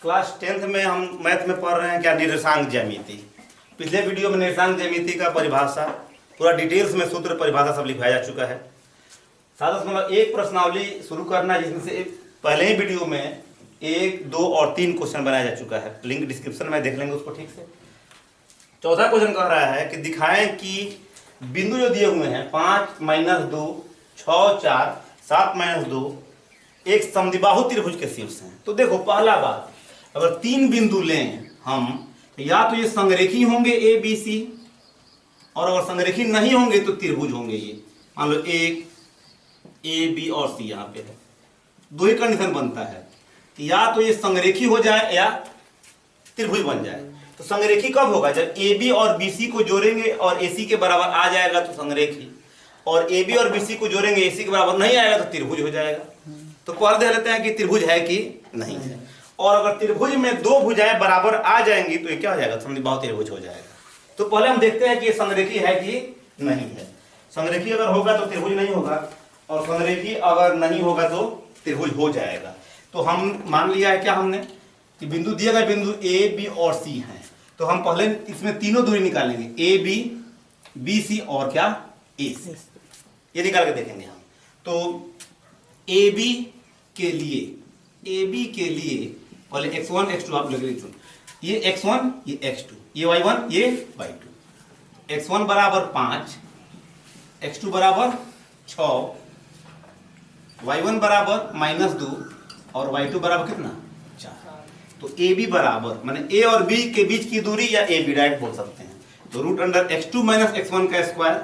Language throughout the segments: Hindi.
क्लास 10th में हम मैथ में पढ़ रहे हैं क्या, निर्देशांक ज्यामिति। पिछले वीडियो में निर्देशांक ज्यामिति का परिभाषा पूरा डिटेल्स में सूत्र परिभाषा सब लिखवाया जा चुका है। 7.1 प्रश्नावली शुरू करना है, जिसमें से पहले ही वीडियो में 1, 2 और 3 क्वेश्चन बनाया जा चुका है। लिंक डिस्क्रिप्शन में देख लेंगे उसको ठीक से। चौथा क्वेश्चन कह रहा है कि दिखाएं कि बिंदु जो दिए हुए हैं 5, -2, 6, 4, 7, -2 एक समद्विबाहु त्रिभुज के शीर्ष हैं। तो देखो पहला बात, अगर 3 बिंदु लें हम तो या तो ये संरेखी होंगे ए बी सी, और अगर संरेखी नहीं होंगे तो त्रिभुज होंगे। ये मान लो एक ए बी और सी यहाँ पे है, दो ही कंडीशन बनता है कि या तो ये संरेखी हो जाए या त्रिभुज बन जाए। तो संरेखी कब होगा, जब ए बी और बी सी को जोड़ेंगे और ए सी के बराबर आ जाएगा तो संरेखी, और ए बी और बी सी को जोड़ेंगे ए सी के बराबर नहीं आएगा तो त्रिभुज हो जाएगा। तो कर दे लेते हैं कि त्रिभुज है कि नहीं है। और अगर त्रिभुज में दो भुजाएं बराबर आ जाएंगी तो ये क्या हो जाएगा, समद्विबाहु त्रिभुज हो जाएगा। तो पहले हम देखते हैं कि ये संरेखी है कि नहीं है। संरेखी अगर होगा तो त्रिभुज नहीं होगा, और संरेखी अगर नहीं होगा तो त्रिभुज हो जाएगा। तो हम मान लिया है क्या हमने कि बिंदु दिए गए बिंदु ए बी और सी हैं। तो हम पहले इसमें तीनों दूरी निकालेंगे, ए बी, बी सी और क्या ए सी, ये निकाल के देखेंगे हम। तो ए बी के लिए पहले x1 x2 आप लग लीजिए, ये x1 ये x2, ये y1 ये y2। x1 बराबर 5, x2 बराबर 6, y1 बराबर -2 और y2 बराबर कितना 4। तो ए बी बराबर माने ए और बी के बीच की दूरी या ए बी डायरेक्ट बोल सकते हैं। तो √x2 - x1 का स्क्वायर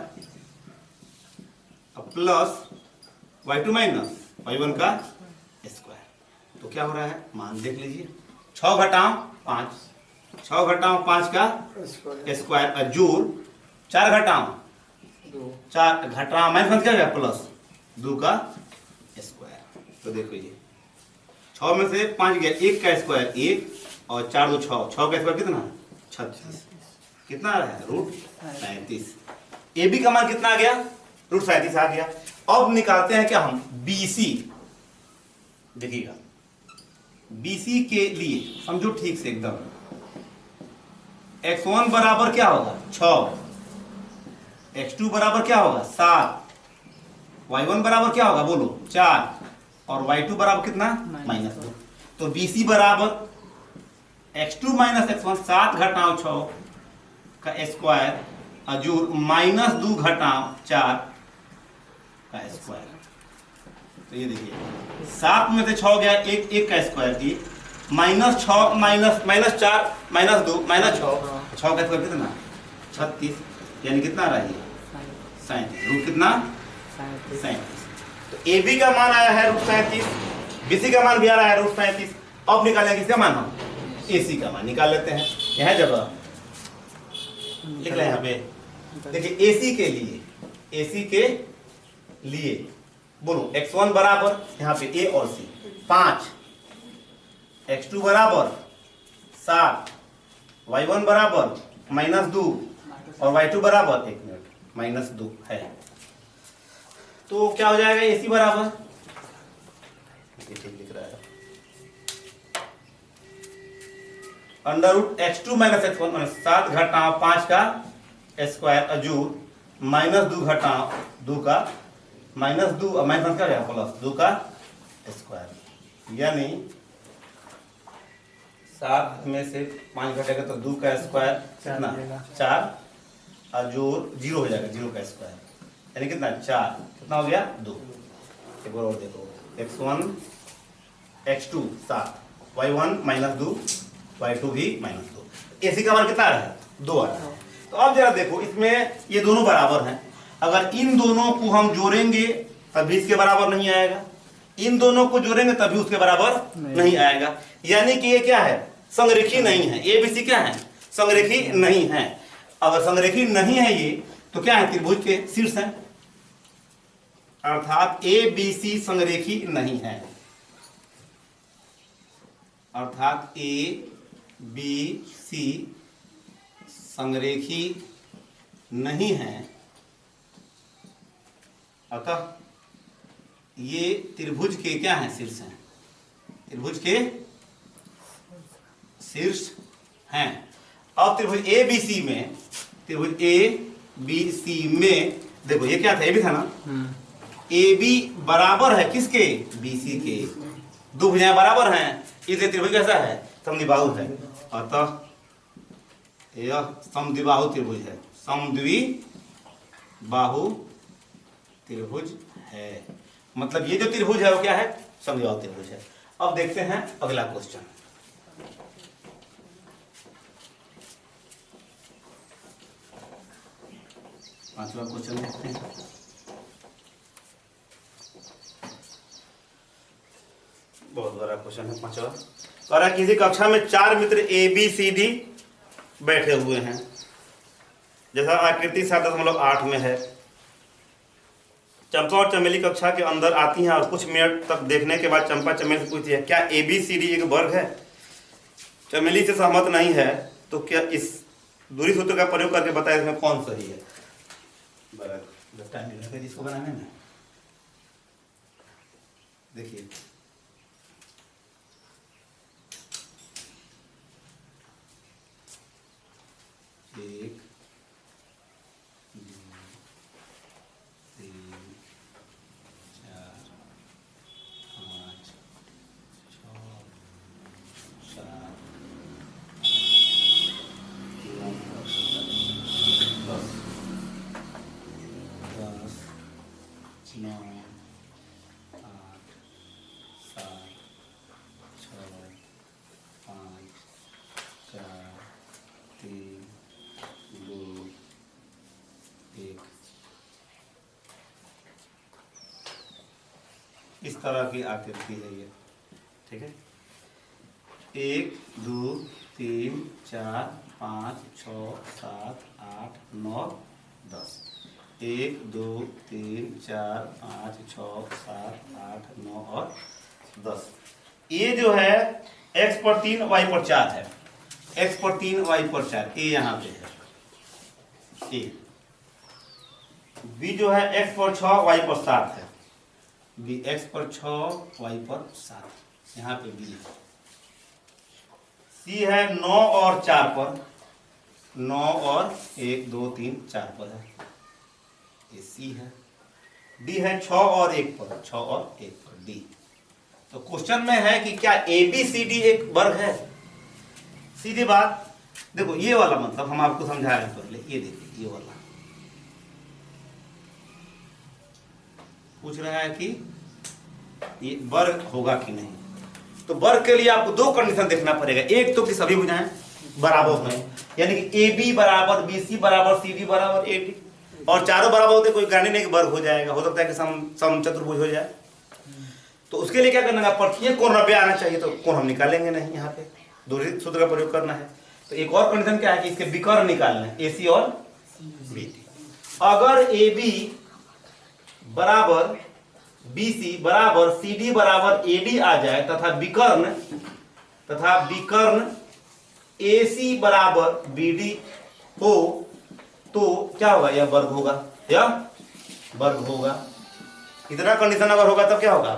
प्लस y2 - y1 का स्क्वायर। तो क्या हो रहा है, मान देख लीजिए, 6 घटाओ 5, 6 घटाओ 5 का स्क्वायर और जोड़ 4 घटाओ 4 घटाओ माइनस क्या गया प्लस 2 का स्क्वायर। तो देखो ये 6 में से 5 गया, 1 का स्क्वायर 1 और 4 2 6, 6 का स्क्वायर कितना 36, कितना आ रहा है √37। ए बी का मान कितना आ गया, √37 आ गया। अब निकालते हैं क्या हम BC, देखिएगा BC के लिए समझो ठीक से एकदम। x1 बराबर क्या होगा 6, x2 बराबर क्या होगा 7, y1 बराबर क्या होगा बोलो 4 और y2 बराबर कितना -2। तो BC बराबर x2 - x1 7 घटाओ 6 का स्क्वायर अजूर -2 घटाओ 4 का स्क्वायर। तो ये देखिए 7 में से 6 गया, 1 का स्क्वायर की -6 -4 -2 -6, 6 का स्क्वायर कितना 36, यानी कितना आ रहा है 37, रूट कितना 37। तो ए बी का मान आया है √37, बी सी का मान भी आ रहा है √37। अब निकालेंगे किसका मान, हम ए सी का मान निकाल लेते हैं। यह जगह लिख लें यहाँ पे, देखिए ए सी के लिए बोलो x1 बराबर यहाँ पे ए और सी 5, x2 बराबर 7, y1 बराबर -2 और y2 बराबर -2 है। तो क्या हो जाएगा AC बराबर, ठीक लिख रहा है, √x2 - x1 7 घटाओ 5 का स्क्वायर अजूर -2 घटाओ 2 का -2 और माइनस क्या गया प्लस 2 का स्क्वायर, यानी 7 में से 5 घटेगा तो 2 का स्क्वायर कितना 4 और जोड़ 0 हो जाएगा, 0 का स्क्वायर यानी कितना 4, कितना हो गया 2। एक बार और देखो x1 x2 7, y1 -2 y2 भी -2, AC का मान कितना आ रहा है 2 आ रहा है। तो अब जरा देखो इसमें ये दोनों बराबर हैं, अगर इन दोनों को हम जोड़ेंगे तभी इसके बराबर नहीं आएगा, इन दोनों को जोड़ेंगे तभी उसके बराबर नहीं आएगा, यानी कि ये क्या है संरेखी नहीं है। ए बी सी क्या है संरेखी नहीं है। अगर संरेखी नहीं है ये तो क्या है त्रिभुज के शीर्ष है, अर्थात ए बी सी संरेखी नहीं है, अर्थात ए बी सी संरेखी नहीं है, अतः ये त्रिभुज के क्या हैं शीर्ष हैं, त्रिभुज के शीर्ष हैं। अब त्रिभुज ए बी सी में, त्रिभुज ए बी सी में देखो ये क्या था, ए बी था ना, ए बी बराबर है किसके, बी सी के। दो भुजाएं बराबर हैं, इसलिए त्रिभुज कैसा है, समद्विबाहु है। अतः यह समद्विबाहु त्रिभुज है, समद्विबाहु त्रिभुज है। मतलब ये जो त्रिभुज है वो क्या है, समद्विबाहु त्रिभुज है। अब देखते हैं अगला क्वेश्चन। पांचवा क्वेश्चन देखते हैं। बहुत बड़ा क्वेश्चन है पांचवा। कह रहा है किसी कक्षा में 4 मित्र ए बी सी डी बैठे हुए हैं, जैसा आकृति 7.8 में है। चंपा और चमेली कक्षा के अंदर आती हैं और कुछ मिनट तक देखने के बाद चंपा चमेली से पूछती है क्या ए बी सी डी एक वर्ग है। चमेली से सहमत नहीं है, तो क्या इस दूरी सूत्र का प्रयोग करके बताए इसमें कौन सही है। टाइम लगेगा जिसको बनाने में। देखिए एक, दो, तीन, चार, पाँच, छः, सात, आठ, 9, 8, 7, 6, 5, 4, 3, 2, 1। इस तरह की आकृति है ये, ठीक है। 1, 2, 3, 4, 5, 6, 7, 8, 9, 10। 1, 2, 3, 4, 5, 6, 7, 8, 9 और 10। ये जो है x पर 3 y पर 4 है, x पर 3 y पर 4, ये यहाँ पे है ए। b जो है x पर 6 y पर 7 है, b x पर 6 y पर 7, यहाँ पे b है। c है 9 और 4 पर, 9 और 1, 2, 3, 4 पर है, ये सी है। डी है 6 और 1 पर, 6 और 1 पर डी। तो क्वेश्चन में है कि क्या ए बी सी डी एक वर्ग है। सीधी बात, देखो ये वाला मतलब हम आपको समझा रहे हैं पहले, ये देखिए ये वाला पूछ रहा है कि ये वर्ग होगा कि नहीं। तो वर्ग के लिए आपको 2 कंडीशन देखना पड़ेगा। एक तो कि सभी भुजाएं बराबर हैं, यानी कि ए बी बराबर बी सी बराबर सी डी बराबर ए डी, और चारों बराबर होते कोई गारंटी नहीं कि वर्ग हो जाएगा, हो सकता है कि समचतुर्भुज हो जाए। तो उसके लिए क्या करना है, प्रत्येक कोण 90 आना चाहिए, तो कोण हम निकालेंगे नहीं, यहाँ पे दूरी सूत्र का प्रयोग करना है। तो एक और कंडीशन क्या है कि इसके विकर्ण निकालना है, ए सी और बी डी। अगर ए बी बराबर बी सी बराबर सी डी बराबर ए डी आ जाए तथा विकर्ण ए सी बराबर बी डी हो, तो क्या होगा, यह वर्ग होगा, यह वर्ग होगा। इतना कंडीशन अगर होगा तब क्या होगा,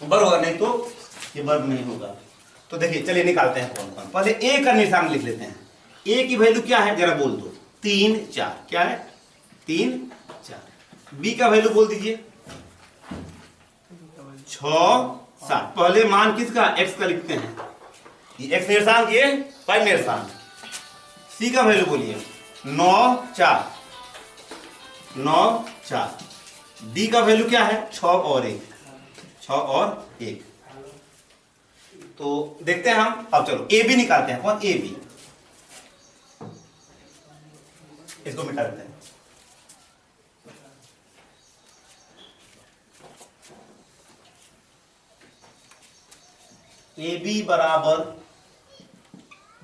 वर्ग होगा, नहीं तो ये वर्ग नहीं होगा। तो देखिए चलिए निकालते हैं कौन कौन। पहले ए का निशान लिख लेते हैं। ए की वैल्यू क्या है जरा बोल दो, 3 4, क्या है 3 4। बी का वैल्यू बोल दीजिए 6 7। पहले मान किसका, एक्स का लिखते हैं, ये एक्स निर्देशांक, ये y निर्देशांक। सी का वैल्यू बोलिए 9 4 9 4। डी का वैल्यू क्या है 6 और 1। तो देखते हैं हम। अब चलो ए बी निकालते हैं। कौन, ए बी, इसको मिटा देते हैं। ए बी बराबर,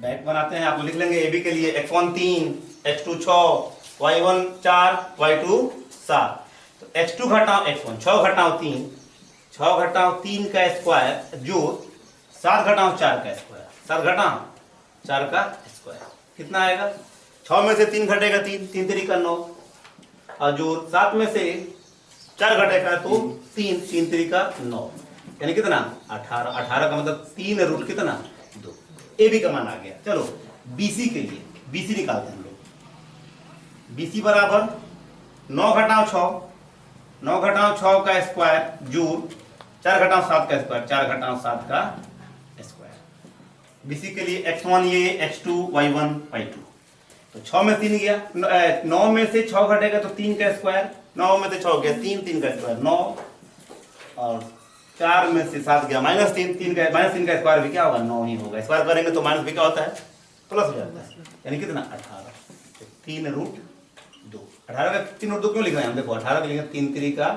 डायरेक्ट बनाते हैं, आप लिख लेंगे ए बी के लिए x1 3 x2 6 y1 4 y2 7। तो x2 घटाओ x1, 6 घटाओ 3, 6 घटाओ 3 का स्क्वायर जो 7 घटाओ 4 का स्क्वायर, 7 घटाओ 4 का स्क्वायर कितना आएगा। 6 में से 3 घटेगा 3, 3 3 का 9, और जो 7 में से 4 घटेगा तो 3, 3 3 का 9, यानी कितना 18। 18 का मतलब 3 रूट कितना 2। ए बी का मान आ गया। चलो बीसी के लिए, बीसी निकालते हैं हम लोग। बीसी बराबर 9 घटाओ 6, 9 घटाओ 6 का स्क्वायर जूल 4 घटाओ 7 का स्क्वायर, 4 घटाओ 7 का स्क्वायर। बीसी के लिए x1 ये, x2 y1 y2। तो 6 में 3 गया, 9 में से 6 घटेगा तो 3 का स्क्वायर, 9 में से 6 गया 3, 3 का स्क्वायर 9, और 4 में से 7 गया -3, 3 का स्क्वायर भी क्या होगा 9 ही होगा। स्क्वायर करेंगे तो माइनस भी क्या होता है प्लस हो जाता है, यानी कितना 18। तो 3 रूट 2, 18 का 3 रूट 2 क्यों लिख रहे हैं हम, देखो 18 का लिखेंगे 3 3 का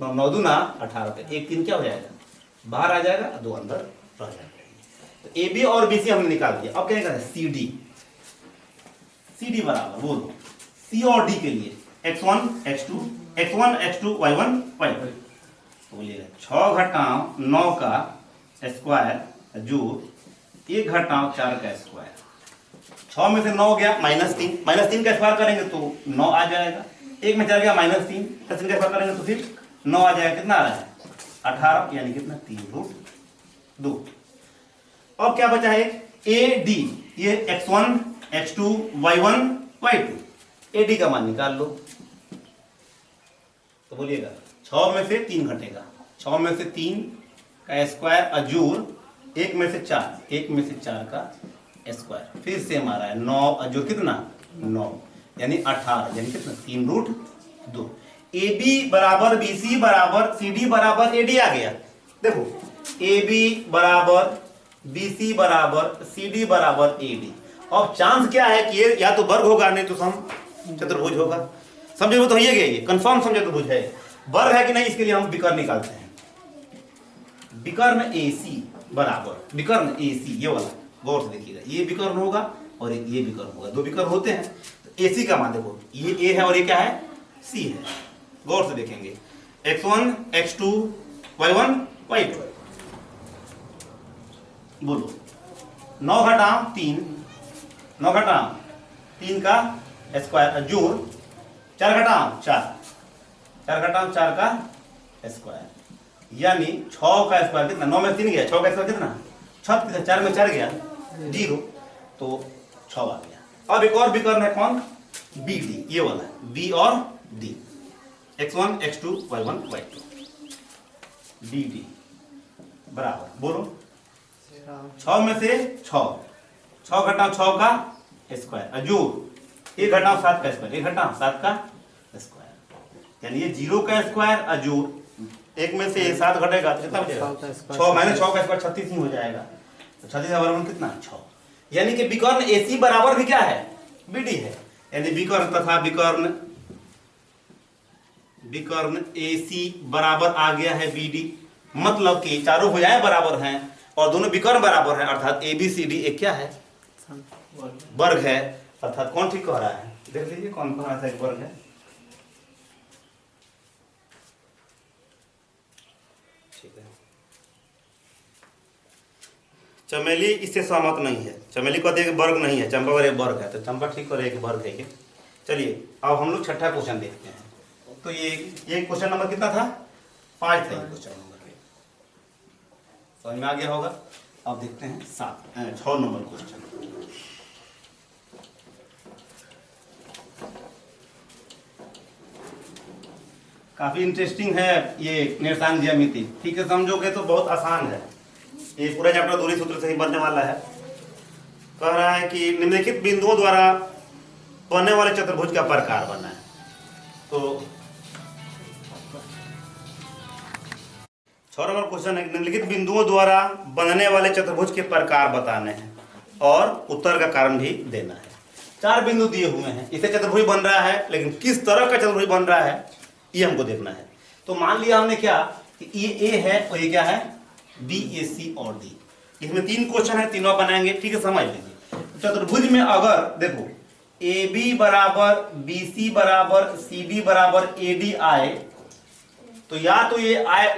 9 दूना 18 का 1 3 क्या हो जाएगा बाहर आ जाएगा, 2 अंदर रह जाएगा। तो ए बी और बी सी हमने निकाल दिया। अब क्या करें सी डी, सी डी बराबर बोलो सी और डी के लिए x1 x2 y1 y2। तो बोलिएगा 6 घटाओ 9 का स्क्वायर जो 1 घटाओ 4 का स्क्वायर। 6 में से 9 गया -3, -3 का स्क्वायर करेंगे तो 9 आ जाएगा, 1 में चल गया -3, 3 का स्क्वायर करेंगे तो फिर 9 आ जाएगा, कितना आ रहा है 18, यानी कितना 3 रूट 2। अब क्या बचा है ए डी, ये x1 x2 y1 y2, A D का मान निकाल लो। तो बोलिएगा 6 में से 3 घटेगा, 6 में से 3 का स्क्वायर अजूर 1 में से 4, 1 में से 4 का स्क्वायर, फिर सेम आ रहा है 9 अजूर कितना 9, यानी 18, यानी कितना 3 रूट 2। ए बी बराबर बी सी बराबर सी डी बराबर ए डी आ गया। देखो ए बी बराबर बी सी बराबर सी डी बराबर ए डी। अब चांस क्या है कि ये या तो वर्ग होगा नहीं तो सम चतुर्भुज होगा। समझे तो ये ये कंफर्म समचतुर्भुज है। वर्ग है कि नहीं इसके लिए हम विकर्ण निकालते हैं। विकर्ण AC बराबर विकर्ण AC, ये वाला गौर से देखिएगा, ये विकर्ण होगा और ये विकर्ण होगा, 2 विकर्ण होते हैं। तो AC का मान देखो ये A है और ये क्या है C है, गौर से देखेंगे x1 x2 y1 y2। बोलो 9 घटाओ 3, 9 घटाओ 3 का स्क्वायर जोड़ 4 घटाओ 4, 4 घटाओ 4 का स्क्वायर, यानी 6 का स्क्वायर कितना, 9 में 3 गया, 6 का स्क्वायर कितना 6 कितना, 4 में 4 गया 0, तो 6 आ गया। अब एक और विकर्ण है कौन बी डी, ये वाला बी और D, x1 x2 y1 y2 B D बराबर बोलो 6 में से 6, 6 घटाओ 6 का स्क्वायर अजूर 1 घटाओ 7 का स्क्वायर, 1 घटाओ 7 का स्क्वायर, यानी ये 0 का स्क्वायर अजूर 1 में से 7 घटेगा तो कितना बचेगा 6 माइनस 6 का स्क्वायर 36 ही हो जाएगा। तो 36 का बराबर कितना 6, यानी कि विकर्ण AC बराबर भी क्या है BD है, यानी विकर्ण तथा विकर्ण AC बराबर आ गया है BD। मतलब कि चारों भुजाएं बराबर हैं और दोनों विकर्ण बराबर हैं, अर्थात ABCD एक क्या है वर्ग है। अर्थात कौन ठीक कह रहा है, देख लीजिए कौन कह रहा था एक वर्ग है। ठीक है, चमेली इससे सहमत नहीं है, चमेली कहते हैं कि वर्ग नहीं है, चंपा एक वर्ग है, तो चंपा ठीक करे कि वर्ग है कि। चलिए अब हम लोग छठा क्वेश्चन देखते हैं। तो ये क्वेश्चन नंबर कितना था 5 था क्वेश्चन नंबर, समझ में आ गया होगा। अब देखते हैं 6 नंबर क्वेश्चन। काफी इंटरेस्टिंग है ये निर्देशांक ज्यामिति, ठीक है समझोगे तो बहुत आसान है। ये पूरा चैप्टर दूरी सूत्र से ही बनने वाला है। कह रहा है कि निम्नलिखित बिंदुओं द्वारा बनने वाले चतुर्भुज का प्रकार बना है। तो 6 नंबर क्वेश्चन है, निम्नलिखित बिंदुओं द्वारा बनने वाले चतुर्भुज के प्रकार बताने हैं और उत्तर का कारण भी देना है। 4 बिंदु दिए हुए हैं, इसे चतुर्भुज बन रहा है, लेकिन किस तरह का चतुर्भुज बन रहा है ये हमको देखना है। तो मान लिया हमने क्या कि ये A है और ये क्या है B, A, C और D। इसमें 3 क्वेश्चन है, तीनों बनाएंगे, ठीक है समझ लीजिए। चतुर्भुज में अगर देखो AB बराबर BC बराबर CD बराबर AD आए तो या तो ये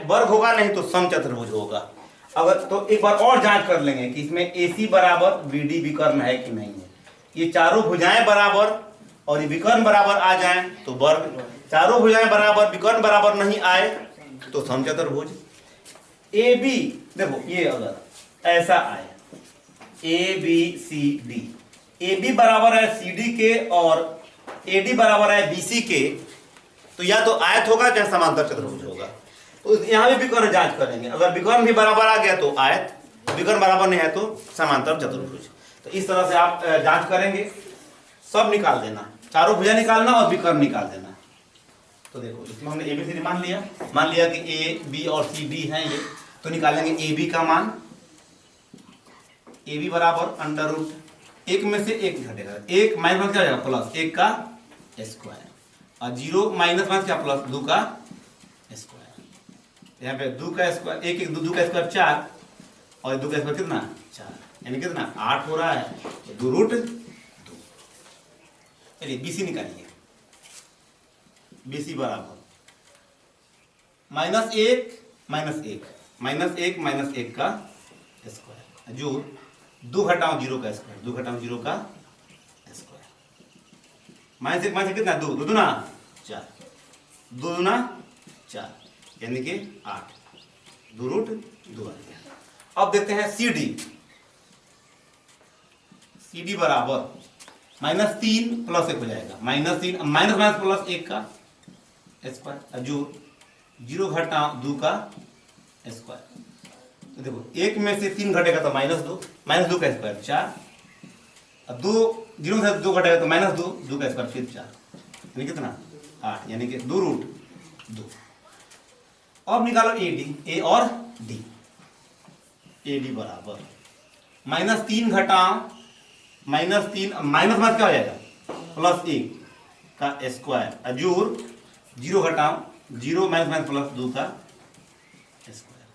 वर्ग होगा, नहीं तो सम चतुर्भुज होगा। अगर तो एक बार और जांच कर लेंगे कि इसमें AC बराबर BD विकर्ण है कि नहीं है। ये चारों भुजाएं बराबर और ये विकर्ण बराबर आ जाएं तो वर्ग, चारों भुजाएं बराबर विकर्ण बराबर नहीं आए तो समचतुर्भुज। AB देखो ये अगर ऐसा आए A B C D, A B बराबर है सी डी के और ए डी बराबर है बी सी के, तो या तो आयत होगा चाहे समांतर चतुर्भुज होगा। तो यहाँ भी विकर्ण जांच करेंगे, अगर विकर्ण भी बराबर आ गया तो आयत, विकर्ण बराबर नहीं है तो समांतर चतुर्भुज। तो इस तरह से आप जांच करेंगे, सब निकाल देना, चारों भुजा निकालना और विकर्ण निकाल देना। तो देखो इसमें हमने एबीसीडी मान लिया कि ए बी और सी डी है ये, तो निकालेंगे ए बी का मान, ए बी बराबर अंडर रूट एक में से एक घटेगा, एक माइनस क्या हो जाएगा प्लस एक का स्क्वायर, और 0 माइनस क्या प्लस 2 का स्क्वायर, यहाँ पे 2 का स्क्वायर, एक एक 2 का स्क्वायर 4 और 2 का स्क्वायर कितना 4, यानी कितना 8 हो रहा है, 2 रूट 2। चलिए बीसी निकालिए, बीसी बराबर -1 -1 का स्क्वायर, जो 2 घटाओ 0 का स्क्वायर, 2 घटाओ 0 का स्क्वायर, -1 कितना 2 दूना 4, 2 दूना 4 यानी कि 8, 2 रूट 2 आ गया। अब देखते हैं सी डी बराबर -3 + 1 हो जाएगा, -3 माइनस प्लस 1 का स्क्वायर, जो 0 घटाओ 2 का स्क्वायर। तो देखो 1 में से 3 घटेगा तो -2 का स्क्वायर 4, अब 2 0 से 2 घटेगा तो -2 का स्क्वायर फिर 4, यानी कितना 8, यानी कि 2 रूट 2। अब निकालो ए डी, ए और डी, ए डी बराबर -3 घटाओ -3 माइनस क्या हो जाएगा +1 का स्क्वायर, अजूर 0 घटाओ 0 माइनस प्लस 2 का स्क्वायर।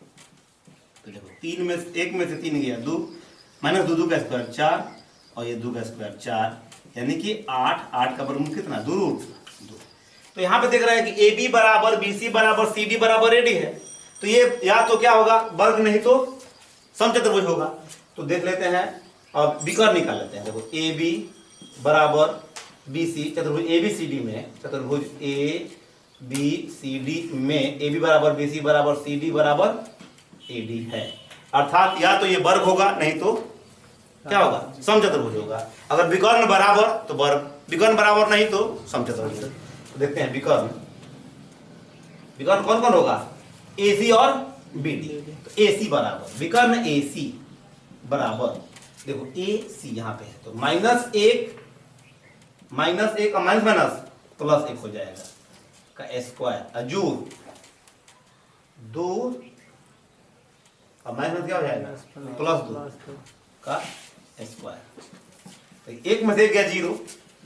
तो देखो 1 में से 3 गया 2 -2 का स्क्वायर 4 और ये 2 का स्क्वायर 4, यानी कि 8 का वर्गमूल कितना 2 रूट 2। तो यहाँ पे देख रहा है कि ए बी बराबर बी सी बराबर सी डी बराबर ए डी है, तो ये या तो क्या होगा वर्ग नहीं तो समचतुर्भुज होगा। तो देख लेते हैं और विकर्ण निकाल लेते हैं। देखो ए बी बराबर बी सी, चतुर्भुज ए बी सी डी में, चतुर्भुज ए बी सी डी में ए बी बराबर बी सी बराबर सी डी बराबर ए डी है, अर्थात या तो ये वर्ग होगा नहीं तो क्या होगा समचतुर्भुज होगा। अगर विकर्ण बराबर तो वर्ग, विकर्ण बराबर नहीं तो समचतुर्भुज। तो देखते हैं विकर्ण कौन कौन होगा ए सी और बी डी। तो ए सी बराबर विकर्ण ए सी बराबर, देखो ए सी यहाँ पे है तो -1 और माइनस प्लस 1 हो जाएगा का स्क्वायर, अजूर 2 और माइनस क्या हो जाएगा +2 का स्क्वायर। तो 1 में से गया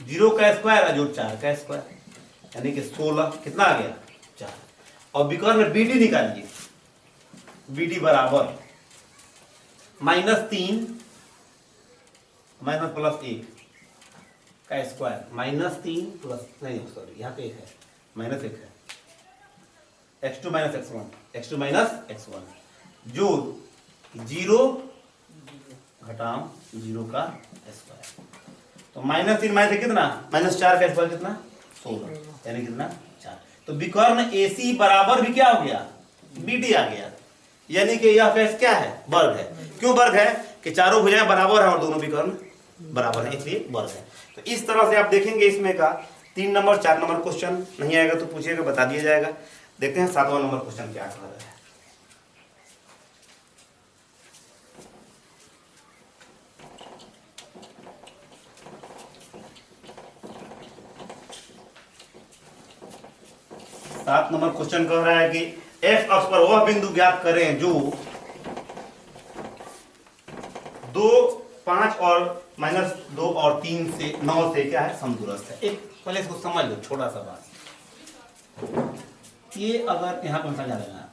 0 का स्क्वायर अजूर 4 का स्क्वायर, यानी कि 16 कितना आ गया 4। और विकर्ण बी डी निकालिए, बी डी बराबर -3 माइनस प्लस 1 का स्क्वायर, -3 प्लस नहीं सॉरी यहाँ पे 1 है -1 है, x2 - x1 जो 0 घटाओ 0 का स्क्वायर। तो -3 माइनस कितना -4 का स्क्वायर कितना 16, यानी कितना 4। तो विकर्ण AC बराबर भी क्या हो गया BD आ गया, यानी कि यह फेस क्या है वर्ग है। क्यों वर्ग है कि चारों भुजाएं बराबर हैं और दोनों विकर्ण बराबर है, इसलिए वर्ग है। तो इस तरह से आप देखेंगे इसमें का 3 नंबर 4 नंबर क्वेश्चन नहीं आएगा तो पूछिएगा, बता दिया जाएगा। देखते हैं 7वां नंबर क्वेश्चन क्या कर रहा है। सात नंबर क्वेश्चन कह रहा है कि एक्स अक्ष पर वह बिंदु ज्ञात करें जो 2, 5 और -2 और 3 से 9 से क्या है समदूरस्थ है। एक पहले इसको समझ लो, छोटा सा बात। ये अगर यहाँ पर समझा लेना,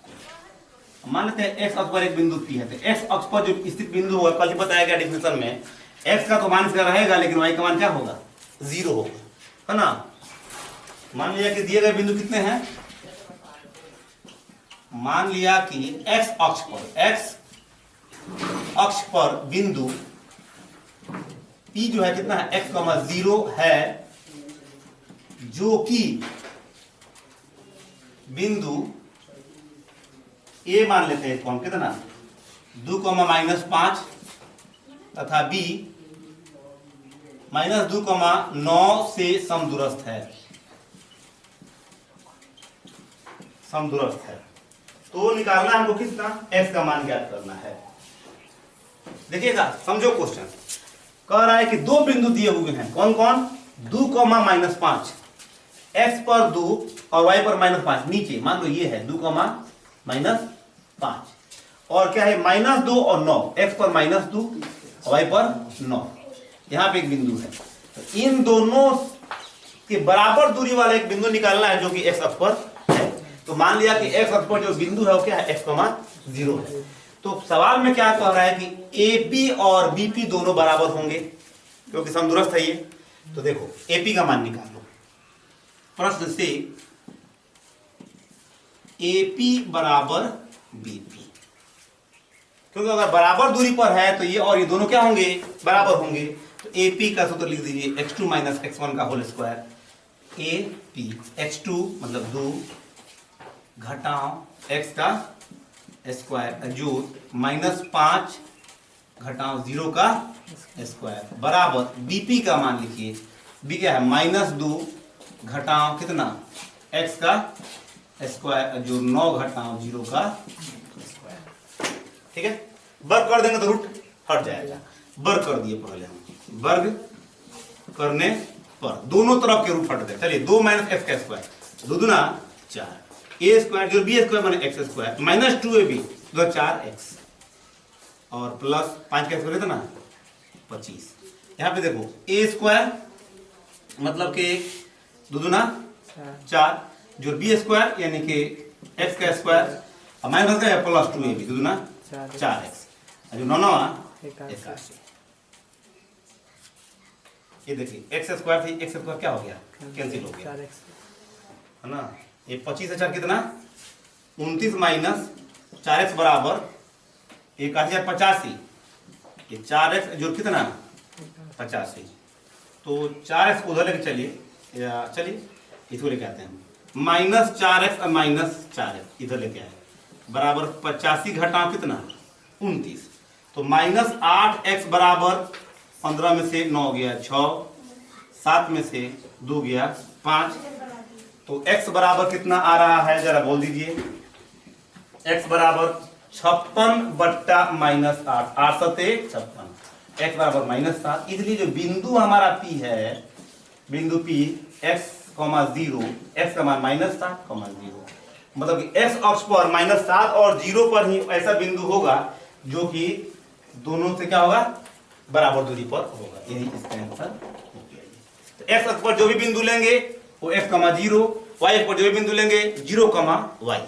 मान लेते हैं एक्स अक्ष पर एक बिंदु P है, तो एक्स अक्ष पर जो स्थित बिंदु होगा, कल बताया गया डिफिनेशन में, एक्स का तो मान इसका रहेगा लेकिन वाई का मान क्या होगा 0 होगा, है ना। मान लिया कि दिए गए बिंदु कितने हैं, मान लिया कि एक्स अक्ष पर बिंदु P जो है कितना है x, 0 है, जो कि बिंदु A मान लेते हैं इसको हम कितना 2, -5 तथा बी -2,9 से समदूरस्थ है, समदूरस्थ है। तो निकालना हमको कितना, x का मान ज्ञात करना है। देखिएगा, समझो क्वेश्चन कह रहा है कि दो बिंदु दिए हुए हैं, कौन कौन, 2, -5, x पर 2 और y पर -5, नीचे मान लो ये है 2, -5 और क्या है -2 और 9, x पर -2 y पर 9, यहां पे एक बिंदु है। तो इन दोनों के बराबर दूरी वाला एक बिंदु निकालना है जो कि x अक्ष पर है। तो मान लिया कि x अक्ष पर जो बिंदु है वो क्या है, x, 0 है। तो सवाल में क्या कह रहा है कि AP और BP दोनों बराबर होंगे क्योंकि समदूरस्थ है ये। तो देखो AP का मान निकालो, प्रश्न से AP बराबर BP, क्योंकि अगर बराबर दूरी पर है तो ये और ये दोनों क्या होंगे, बराबर होंगे। तो AP का सूत्र लिख दीजिए x2 - x1 का होल स्क्वायर, AP x2 मतलब 2 घटाओ x का स्क्वायर जोड़ -5 घटाओ 0 का स्क्वायर बराबर BP का मान लिखिए, B क्या है -2 घटाओ कितना x का स्क्वायर जो 9 घटाओ 0 का स्क्वायर। ठीक है, वर्ग कर देंगे तो रूट हट जाएगा। वर्ग कर दिए पहले हम, वर्ग करने पर दोनों तरफ के रूट हट गए। चलिए 2 - x का स्क्वायर, 2 दूना 4, a स्क्वायर जो b स्क्वायर माने x स्क्वायर -2ab 4x और प्लस 5 का स्क्वायर कितना 25। यहाँ पे देखो a स्क्वायर मतलब कि 2 दूना 4 जो b स्क्वायर यानी कि x का स्क्वायर और माइनस का प्लस 2ab 2 दूना 4x जो 9 81। ये देखिए x स्क्वायर थी, x स्क्वायर क्या हो गया, कैंसिल हो गया है ना। ये 25 से 4 कितना 29 माइनस 4x बराबर 1085, ये 4x जो कितना 85। तो 4x उधर लेके चलिए, चलिए इसको लेके आते हैं, -4x और -4x इधर लेके आए बराबर 85 घटाओ कितना 29। तो -8x बराबर 15 में से 9 गया 6, 7 में से 2 गया 5। तो x बराबर कितना आ रहा है जरा बोल दीजिए, x बराबर 56 बट्टा -8, 8 सते 56, x बराबर -7। इसलिए जो बिंदु हमारा P है, बिंदु P x, 0, x का मान -7, 0, मतलब कि x अक्ष पर -7 और 0 पर ही ऐसा बिंदु होगा जो कि दोनों से क्या होगा, बराबर दूरी पर होगा। यही इसका आंसर हो गया। तो x अक्ष पर जो भी बिंदु लेंगे वो x, 0, y अक्ष पर जो भी बिंदु लेंगे 0, y।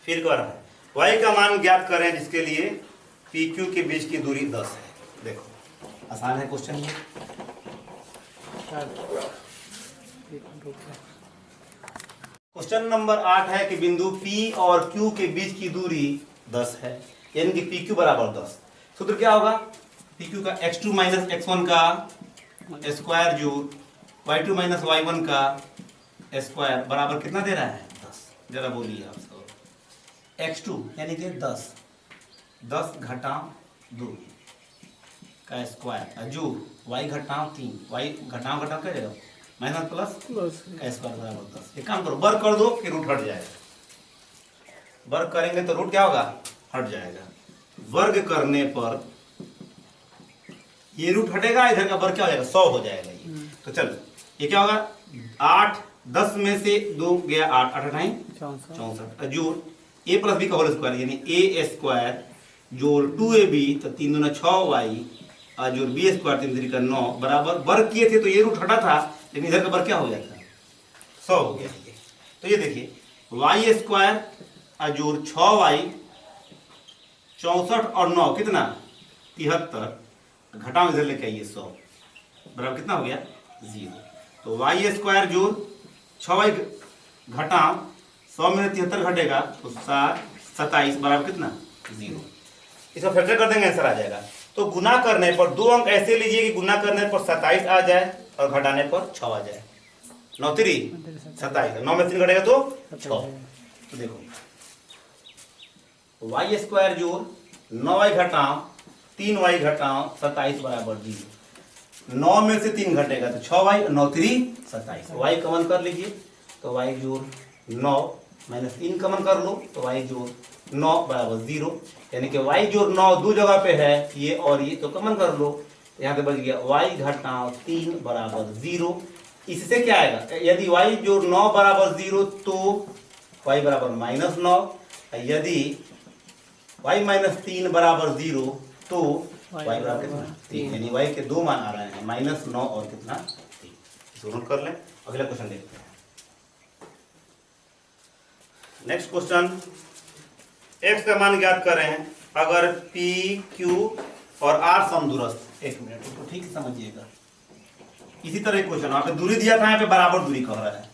फिर कह रहा है y का मान ज्ञात करें जिसके लिए PQ के बीच की दूरी 10 है। देखो आसान है क्वेश्चन ये। क्वेश्चन नंबर 8 है कि बिंदु P और Q के बीच की दूरी 10 है, यानी कि PQ बराबर 10। सूत्र क्या होगा, PQ का x2 - x1 का स्क्वायर जोड़ y2 - y1 का स्क्वायर बराबर कितना दे रहा है 10। जरा बोलिए आप सब, x2 यानी कि 10 घटाओ 2 का स्क्वायर जोड़ y घटाओ 3, y घटाओ क्या जाएगा माइनस प्लस का स्क्वायर बराबर 10। एक काम करो, वर्ग कर दो कि रूट हट जाएगा, वर्ग करेंगे तो रूट क्या होगा, हट जाएगा। वर्ग करने पर ये रूट हटेगा, इधर का वर्ग क्या हो जाएगा 100 हो जाएगा ये। तो चलो ये क्या होगा 8, 10 में से 2 गया 8, 8 8 64 जोड़ a प्लस b का होल स्क्वायर यानी a स्क्वायर जोड़ 2ab तो 3 दूना 6y और जोड़ b स्क्वायर 3 3 का 9 बराबर, वर्ग किए थे तो ये रूट हटा था लेकिन इधर का वर्ग क्या हो जाता है 100 हो गया ये। तो ये देखिए y स्क्वायर और जोड़ 6y 64 और 9 कितना 73 घटाओ इधर लेके आइए 100 बराबर कितना हो गया 0। तो y स्क्वायर जोड़ 6y घटाओ 100 में 73 घटेगा तो 27 बराबर कितना 0। इसको फैक्टर कर देंगे आंसर आ जाएगा। तो गुना करने पर 2 अंक ऐसे लीजिए कि गुना करने पर 27 आ जाए और घटाने पर 6 आ जाए। 9 3 27, 9 में 3 घटेगा तो 6। तो देखो y स्क्वायर जोड़ 9y घटाओ 3y घटाओ 27 बराबर 0। 9 में से 3 घटेगा तो 6y, 9 3 27, y कमन कर लीजिए तो y जोड़ 9 माइनस 3 कमन कर लो तो y जोड़ 9 बराबर 0, यानी कि y जोड़ 9 दो जगह पे है, ये और ये, तो कमन कर लो, यहाँ पे बच गया y घटाओ 3 बराबर 0। इससे क्या आएगा, यदि y जोड़ 9 बराबर 0 तो y बराबर -9, यदि y माइनस 3 बराबर 0 तो y बराबर कितना 3, यानी y के दो मान आ रहे हैं -9 और कितना 3। इसको नोट कर लें। अगला क्वेश्चन देखते हैं। नेक्स्ट क्वेश्चन, x का मान ज्ञात कर रहे हैं अगर p, q और r समदूरस्थ। एक मिनट तो ठीक समझिएगा, इसी तरह क्वेश्चन वहां पे दूरी दिया था, यहाँ पे बराबर दूरी कह रहा है।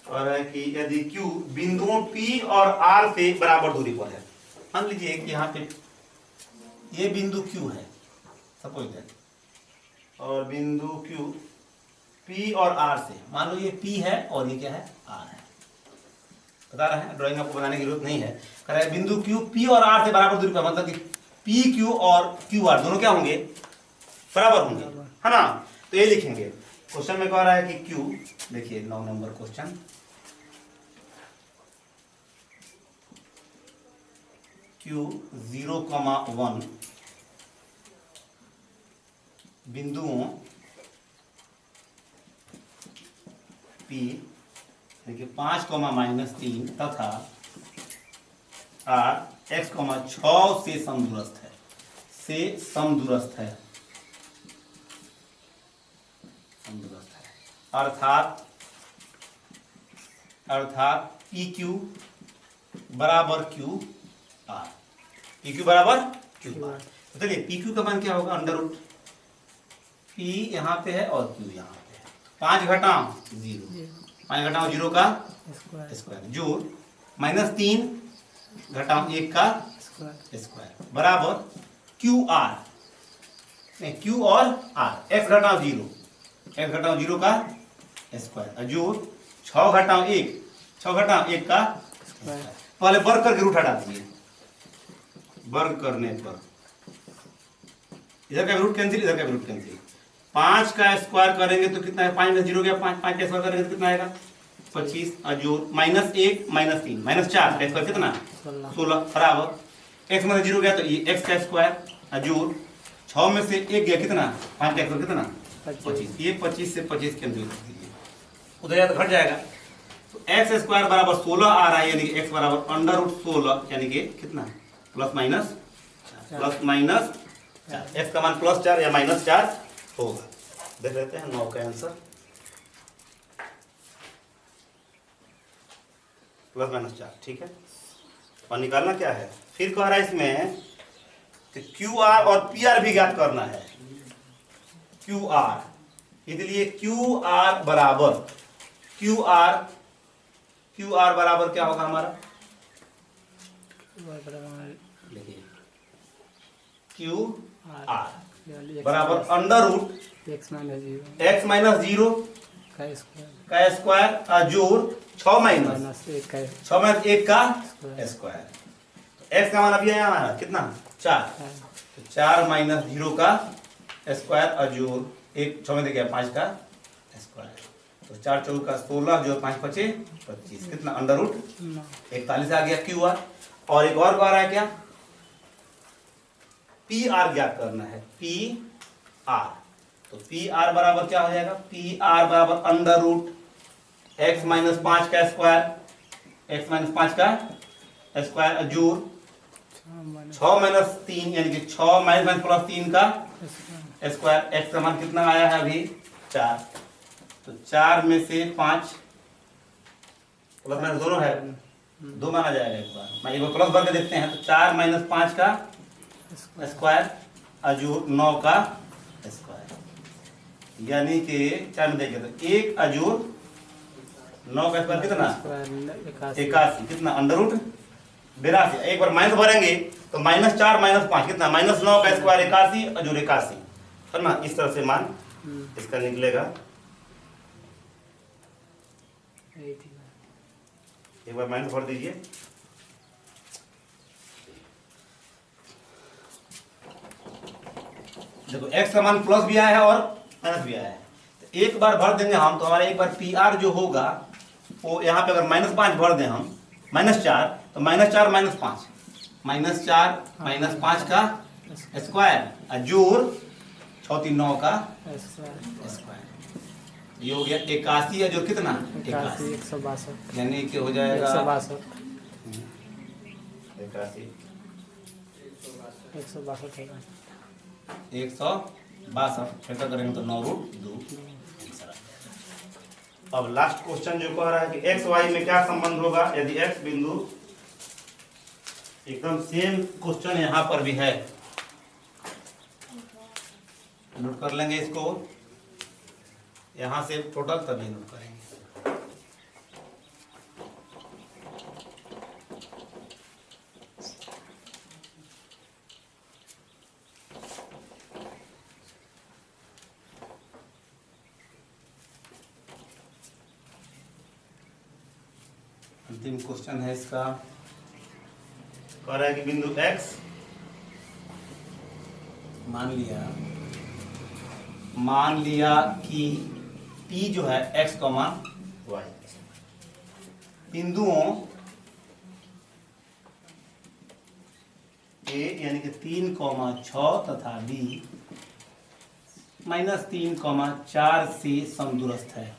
और है कि यदि q बिंदुओं p और r से बराबर दूरी पर है, मान लीजिए कि यहाँ पे ये बिंदु q है सपोज दैट, और बिंदु q p और r से, मान लो ये p है और ये क्या है r है, बता रहे हैं, ड्राइंग आपको बनाने की जरूरत नहीं है। कह रहा है बिंदु q p और r से बराबर दूरी पर, मतलब कि p q और q r दोनों क्या होंगे, बराबर होंगे, है ना। तो ये लिखेंगे, क्वेश्चन में कह रहा है कि q, देखिए 9 नंबर क्वेश्चन, q 0,1 बिंदुओं p देखिए 5,-3 तथा r x, 6 से समदूरस्थ है, समदूरस्थ है, अर्थात PQ बराबर QR, PQ बराबर QR। तो चलिए PQ का मान क्या होगा, अंडर P यहाँ पे है और Q यहाँ पे है, 5 घटाओ 0, 5 घटाओ 0 का स्क्वायर, जोड़ -3 घटाओ 1 का स्क्वायर बराबर QR, Q और R, x घटाओ 0, x घटाओ 0 का स्क्वायर, जोड़ 6 घटाओ 1, 6 घटाओ 1 का स्क्वायर। पहले वर्ग करके रूट हटा दीजिए, वर्ग करने पर इधर का रूट कैंसिल, इधर का रूट कैंसिल, 5 का स्क्वायर करेंगे तो कितना है, 5 में 0 गया, 5 का स्क्वायर करेंगे तो कितना आएगा 25, जोड़ -1 -3 -4 का स्क्वायर कितना 16 बराबर x में 0 गया तो ये x का स्क्वायर, जोड़ 6 में से 1 गया कितना, 5 का स्क्वायर कितना 25, ये 25 से 25 कैंसिल कर दीजिए, उधर या तो घट जाएगा, तो x स्क्वायर बराबर 16 आ रहा है, यानी कि x बराबर √16, यानी कि कितना +- 4, x का मान +4 या -4 होगा। देख लेते हैं 9 का आंसर, +-4, ठीक है। और निकालना क्या है, फिर कह रहा है इसमें कि QR और PR भी ज्ञात करना है, QR, इसलिए QR बराबर क्या होगा हमारा, देखिए QR बराबर √x -0 का स्क्वायर, जोड़ 6 - 1 का स्क्वायर, x का मान अभी आया हमारा कितना 4, तो 4 - 0 का स्क्वायर, जोड़ 1 6 में गया 5 का स्क्वायर, तो 4 × 4 = 16, जो 5 × 5 = 25, कितना √41 आ गया QR। और एक और कह रहा है क्या, PR ज्ञात करना है, PR, तो PR बराबर क्या हो जाएगा, PR बराबर √x - 5 का स्क्वायर, x - 5 का स्क्वायर, जोड़ 6 - 3 यानी कि 6 -3 का स्क्वायर, x का मान कितना आया है अभी 4, तो 4 में से 5 प्लस माइनस दोनों है, 2 माना जाएगा एक बार, मैं एक बार प्लस करके देखते हैं, तो 4 - 5 का स्क्वायर, जोड़ 9 का स्क्वायर, यानी कि 4 में देखिए तो 1 जोड़ 9 का स्क्वायर कितना 81, कितना √82। एक बार माइनस भरेंगे तो -4 - 5 कितना -9 का स्क्वायर 81, जोड़ 81, है ना। इस तरह से मान इसका निकलेगा। एक बार माइनस भर दीजिए। देखो x का मान प्लस भी आया है और माइनस भी आया है, तो एक बार भर देंगे हम तो हमारा एक बार पी आर जो होगा वो यहाँ पे अगर -5 भर दें हम -4 तो -4 -5 -4 -5 का स्क्वायर और जोड़ 6 3 9 का स्क्वायर, ये हो गया 81 है जो कितना 81 162 यानी कि हो जाएगा 162 81 162 162 छोटा करेंगे तो 9√2। अब लास्ट क्वेश्चन जो कह रहा है कि एक्स वाई में क्या संबंध होगा यदि एक्स बिंदु, एकदम सेम क्वेश्चन यहाँ पर भी है, नोट कर लेंगे इसको, यहाँ से टोटल तभी नोट करेंगे। अंतिम क्वेश्चन है इसका, कह रहा है कि बिंदु x मान लिया कि P जो है x, y बिंदुओं A यानी कि 3,6 तथा B -3,4 से समदूरस्थ है,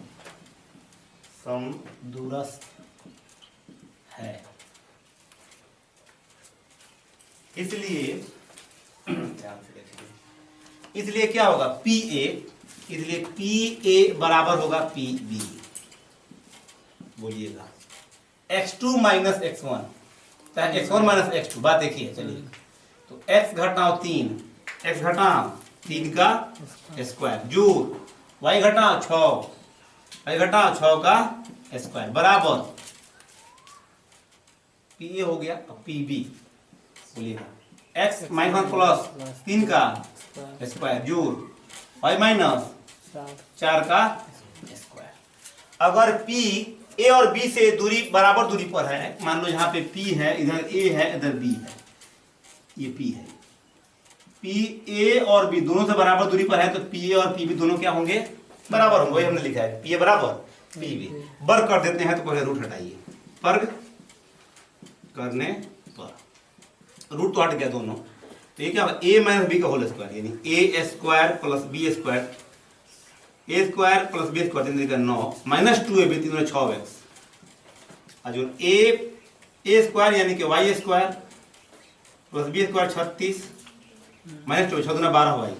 इसलिए क्या होगा PA, इसलिए PA बराबर होगा PB। बोलिएगा x2 - x1 चाहे x1 - x2, बात देखिए चलिए, तो x घटाओ 3, x घटाओ 3 का स्क्वायर जोड़ y घटाओ 6, y घटाओ 6 का स्क्वायर बराबर PA हो गया। अब PB बोलिएगा x -1 प्लस 3 का स्क्वायर जोड़ y -4 का स्क्वायर। अगर P A और B से दूरी बराबर दूरी पर है, मान लो यहाँ पे P है, इधर A है, इधर B है, ये P है, P A और B दोनों से बराबर दूरी पर है तो P A और P B दोनों क्या होंगे बराबर होंगे, वही हमने लिखा है P A बराबर P B। वर्ग कर देते हैं तो पहले रूट हटाइए, वर्ग करने पर रूट तो हट गया दोनों, तो ये क्या होगा a - b का होल स्क्वायर यानी a² + b² a² + b² 9 -2ab 3 6x जो a² यानी कि y² + b² 36 -4 6 12y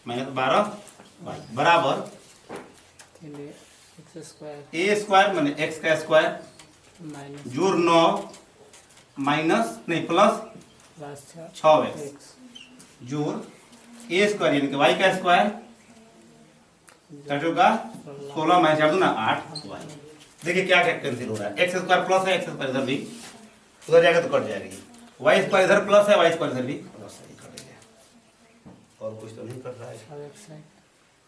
-12y बराबर a² माने x का स्क्वायर जोड़ 9 माइनस नहीं प्लस 6x जोड़ a² यानी कि y का स्क्वायर का 16 - 4 8y। देखिए क्या क्या कैंसिल हो रहा है, x² प्लस है, x² इधर भी उधर जाएगा तो कट जाएगा, y² इधर प्लस है, y² इधर भी प्लस है, कट गया। और कुछ तो नहीं कट रहा है,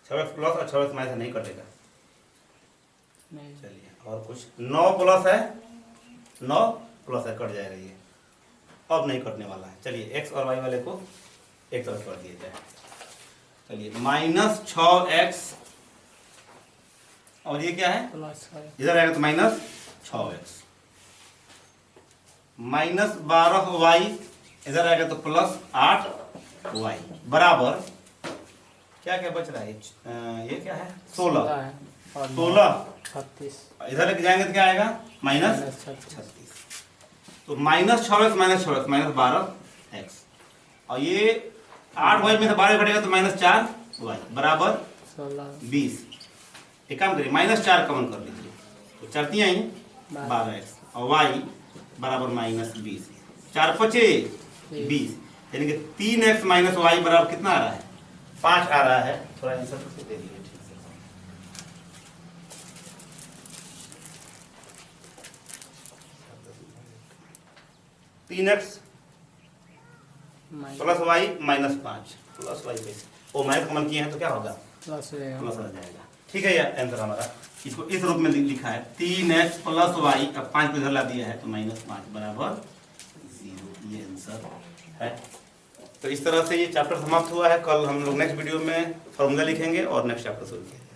6x प्लस और 6x माइनस नहीं कटेगा। चलिए और कुछ 9 प्लस है, 9 प्लस है, कट जाएगा ये, अब नहीं कटने वाला है। चलिए x और y वाले को एक तरफ कर दिया जाए। चलिए -6x और ये क्या है इधर आएगा तो -6x -12y इधर आएगा तो +8y बराबर क्या क्या बच रहा है, ये क्या है 16 इधर लेके जाएंगे तो क्या आएगा -36, तो -6x -6x और ये 8y में से 12 घटेगा तो -4y बराबर 20। एक काम करिए -4 कमन कर लीजिए तो चलती आई 12x और y बराबर -20, 4 5 20 यानी कि 3x - y बराबर कितना आ रहा है 5 आ रहा है। थोड़ा आंसर दे दीजिए ठीक से। 3x plus y -5 plus y कैसे वो माइनस कमन किए हैं तो क्या होगा प्लस हो जाएगा। ठीक है, यह आंसर हमारा। इसको इस रूप में लिखा है 3x + y, अब 5 को इधर ला दिया है तो -5 बराबर 0, ये आंसर है। तो इस तरह से ये चैप्टर समाप्त हुआ है। कल हम लोग नेक्स्ट वीडियो में फॉर्मूला लिखेंगे और नेक्स्ट चैप्टर शुरू करेंगे।